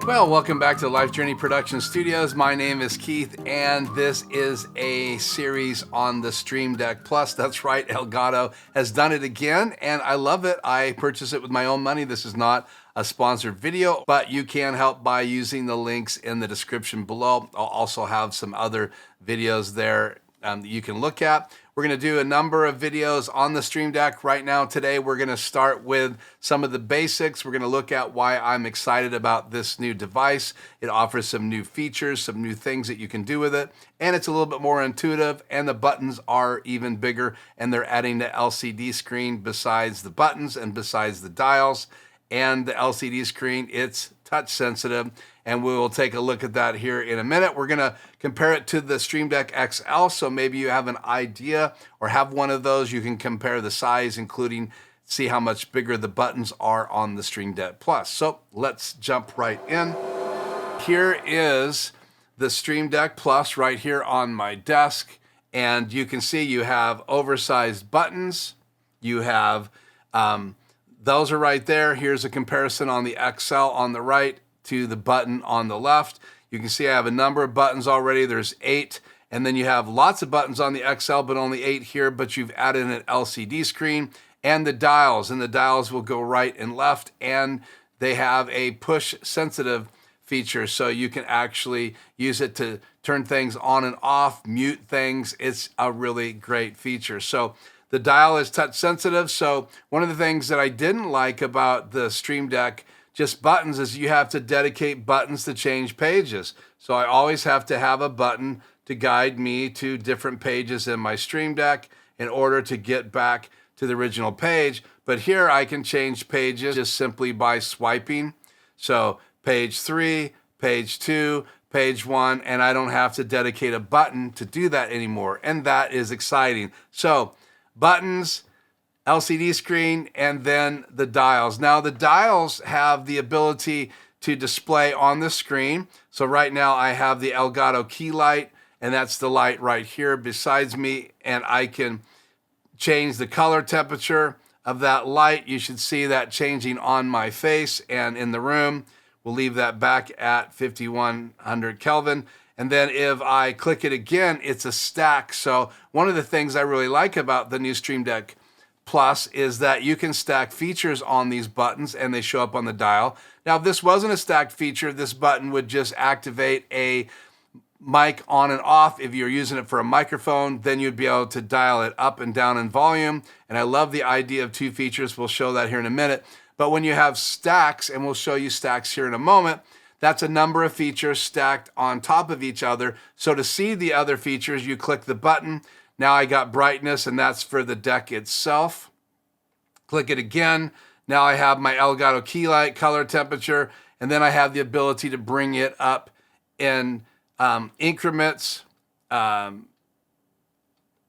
Well, welcome back to Life Journey Production Studios. My name is Keith, and this is a series on the Stream Deck Plus. That's right, Elgato has done it again, and I love it. I purchased it with my own money. This is not a sponsored video, but you can help by using the links in the description below. I'll also have some other videos there that you can look at. We're going to do a number of videos on the Stream Deck right now. Today, we're going to start with some of the basics. We're going to look at why I'm excited about this new device. It offers some new features, some new things that you can do with it, and it's a little bit more intuitive, and the buttons are even bigger, and they're adding the LCD screen besides the buttons and besides the dials. And the LCD screen, it's touch sensitive, and we will take a look at that here in a minute. We're gonna compare it to the Stream Deck XL, so maybe you have an idea or have one of those. You can compare the size, including see how much bigger the buttons are on the Stream Deck Plus. So let's jump right in. Here is the Stream Deck Plus right here on my desk, and you can see you have oversized buttons. You have those are right there. Here's a comparison on the XL on the right to the button on the left. You can see I have a number of buttons already. There's 8, and then you have lots of buttons on the XL, but only 8 here, but you've added an LCD screen and the dials will go right and left, and they have a push sensitive feature, so you can actually use it to turn things on and off, mute things. It's a really great feature. So the dial is touch sensitive. So one of the things that I didn't like about the Stream Deck just buttons is you have to dedicate buttons to change pages. So I always have to have a button to guide me to different pages in my Stream Deck in order to get back to the original page. But here I can change pages just simply by swiping. So page 3, page 2, page 1, and I don't have to dedicate a button to do that anymore. And that is exciting. So buttons, LCD screen, and then the dials. Now the dials have the ability to display on the screen. So right now I have the Elgato key light, and that's the light right here besides me, and I can change the color temperature of that light. You should see that changing on my face and in the room. We'll leave that back at 5100 Kelvin. And then if I click it again, it's a stack. So one of the things I really like about the new Stream Deck Plus is that you can stack features on these buttons and they show up on the dial. Now, if this wasn't a stacked feature, this button would just activate a mic on and off. If you're using it for a microphone, then you'd be able to dial it up and down in volume. And I love the idea of 2 features. We'll show that here in a minute. But when you have stacks, and we'll show you stacks here in a moment, that's a number of features stacked on top of each other. So to see the other features, you click the button. Now I got brightness, and that's for the deck itself. Click it again. Now I have my Elgato key light, color temperature, and then I have the ability to bring it up in increments,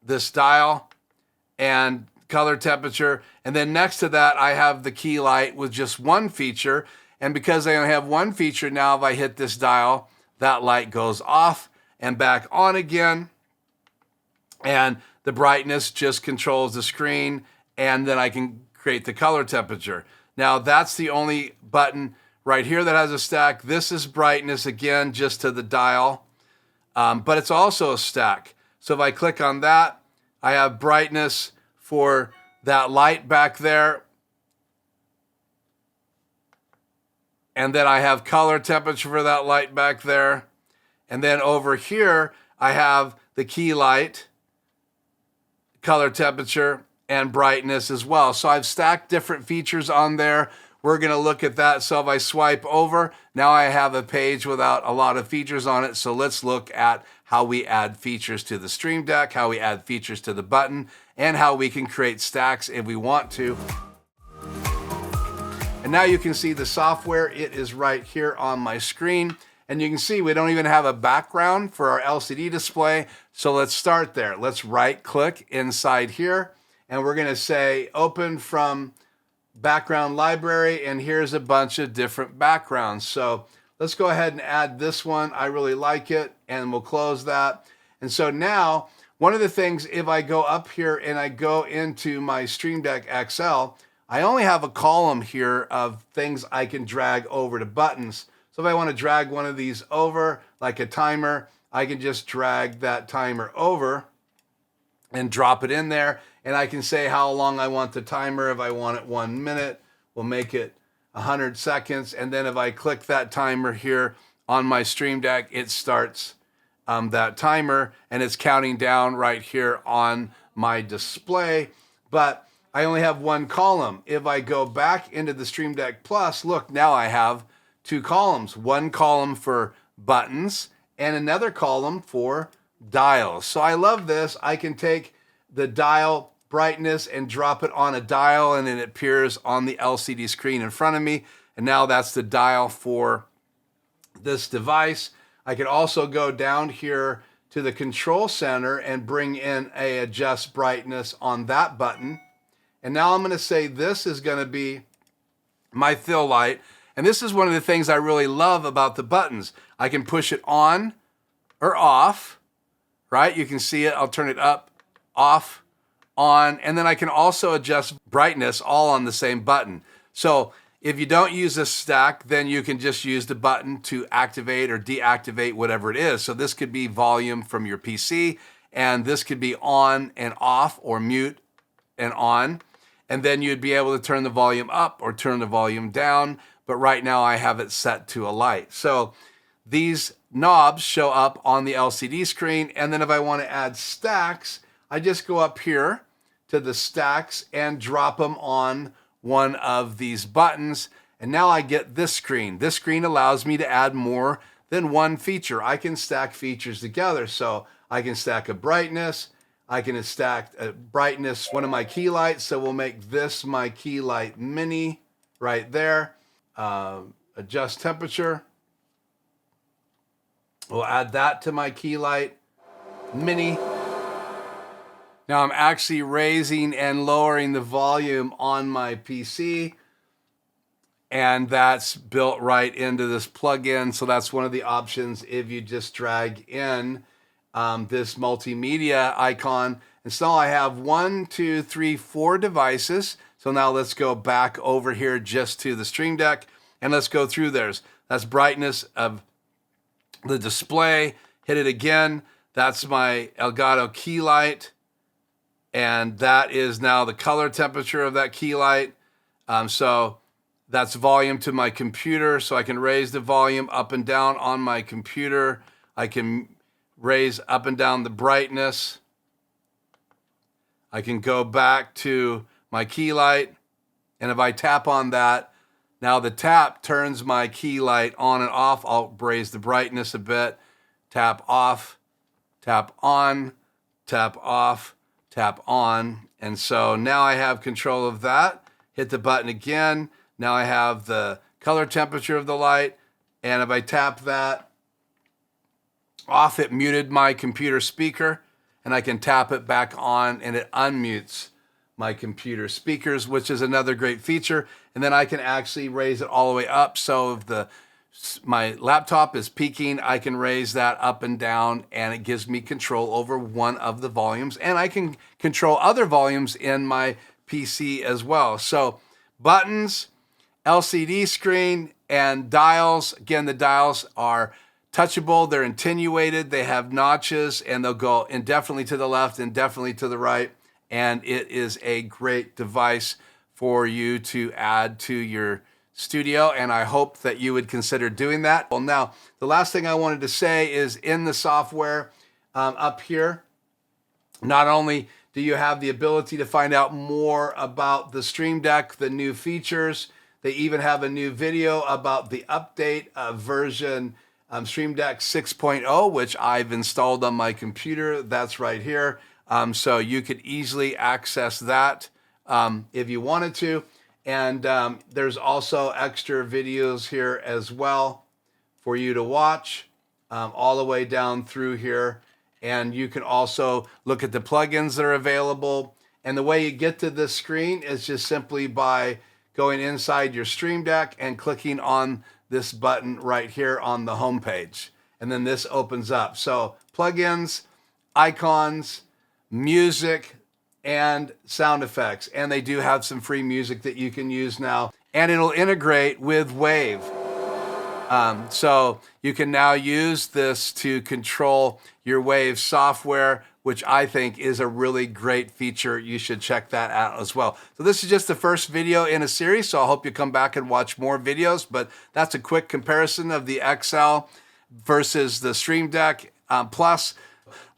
this dial, and color temperature. And then next to that, I have the key light with just one feature. And because I only have one feature now, if I hit this dial, that light goes off and back on again. And the brightness just controls the screen, and then I can create the color temperature. Now that's the only button right here that has a stack. This is brightness again, just to the dial, but it's also a stack. So if I click on that, I have brightness for that light back there. And then I have color temperature for that light back there. And then over here, I have the key light, color temperature, and brightness as well. So I've stacked different features on there. We're gonna look at that. So if I swipe over, now I have a page without a lot of features on it. So let's look at how we add features to the Stream Deck, how we add features to the button, and how we can create stacks if we want to. And now you can see the software. It is right here on my screen. And you can see we don't even have a background for our LCD display. So let's start there. Let's right click inside here. And we're gonna say open from background library. And here's a bunch of different backgrounds. So let's go ahead and add this one. I really like it. And we'll close that. And so now, one of the things, if I go up here and I go into my Stream Deck XL, I only have a column here of things I can drag over to buttons. So if I want to drag one of these over, like a timer, I can just drag that timer over and drop it in there. And I can say how long I want the timer. If I want it 1 minute, we'll make it 100 seconds. And then if I click that timer here on my Stream Deck, it starts that timer, and it's counting down right here on my display. But I only have one column. If I go back into the Stream Deck Plus, look, now I have two columns. One column for buttons and another column for dials. So I love this. I can take the dial brightness and drop it on a dial, and it appears on the LCD screen in front of me. And now that's the dial for this device. I can also go down here to the control center and bring in a adjust brightness on that button. And now I'm going to say this is going to be my fill light. And this is one of the things I really love about the buttons. I can push it on or off, right? You can see it. I'll turn it up, off, on, and then I can also adjust brightness all on the same button. So if you don't use this stack, then you can just use the button to activate or deactivate whatever it is. So this could be volume from your PC, and this could be on and off or mute and on. And then you'd be able to turn the volume up or turn the volume down. But right now I have it set to a light. So these knobs show up on the LCD screen. And then if I want to add stacks, I just go up here to the stacks and drop them on one of these buttons. And now I get this screen. This screen allows me to add more than one feature. I can stack features together. So I can stack a brightness. I can stack a brightness, one of my key lights. So we'll make this my key light mini right there. Adjust temperature. We'll add that to my key light mini. Now I'm actually raising and lowering the volume on my PC, and that's built right into this plugin. So that's one of the options if you just drag in this multimedia icon. And so I have 1, 2, 3, 4 devices. So now let's go back over here just to the Stream Deck, and let's go through theirs. That's brightness of the display. Hit it again. That's my Elgato key light. And that is now the color temperature of that key light. So that's volume to my computer. So I can raise the volume up and down on my computer. I can raise up and down the brightness. I can go back to my key light. And if I tap on that, now the tap turns my key light on and off. I'll raise the brightness a bit. Tap off, tap on, tap off, tap on. And so now I have control of that. Hit the button again. Now I have the color temperature of the light. And if I tap that off, it muted my computer speaker. And I can tap it back on and it unmutes my computer speakers, which is another great feature. And then I can actually raise it all the way up. So if my laptop is peaking, I can raise that up and down, and it gives me control over one of the volumes. And I can control other volumes in my PC as well. So buttons, LCD screen, and dials. Again, the dials are touchable. They're attenuated. They have notches, and they'll go indefinitely to the left, indefinitely to the right. And it is a great device for you to add to your studio, and I hope that you would consider doing that. Well, now, the last thing I wanted to say is in the software up here, not only do you have the ability to find out more about the Stream Deck, the new features, they even have a new video about the update of version Stream Deck 6.0, which I've installed on my computer. That's right here. So you could easily access that if you wanted to. And there's also extra videos here as well for you to watch all the way down through here. And you can also look at the plugins that are available. And the way you get to this screen is just simply by going inside your Stream Deck and clicking on this button right here on the home page. And then this opens up. So plugins, icons, music, and sound effects. And they do have some free music that you can use now. And it'll integrate with Wave. So you can now use this to control your Wave software, which I think is a really great feature. You should check that out as well. So this is just the first video in a series, so I hope you come back and watch more videos, but that's a quick comparison of the XL versus the Stream Deck Plus.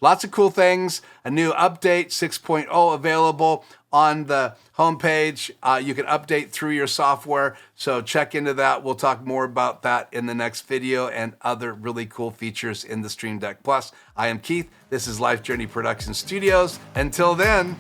Lots of cool things, a new update 6.0 available on the homepage. You can update through your software, so check into that. We'll talk more about that in the next video and other really cool features in the Stream Deck Plus. I am Keith. This is Life Journey Production Studios. Until then,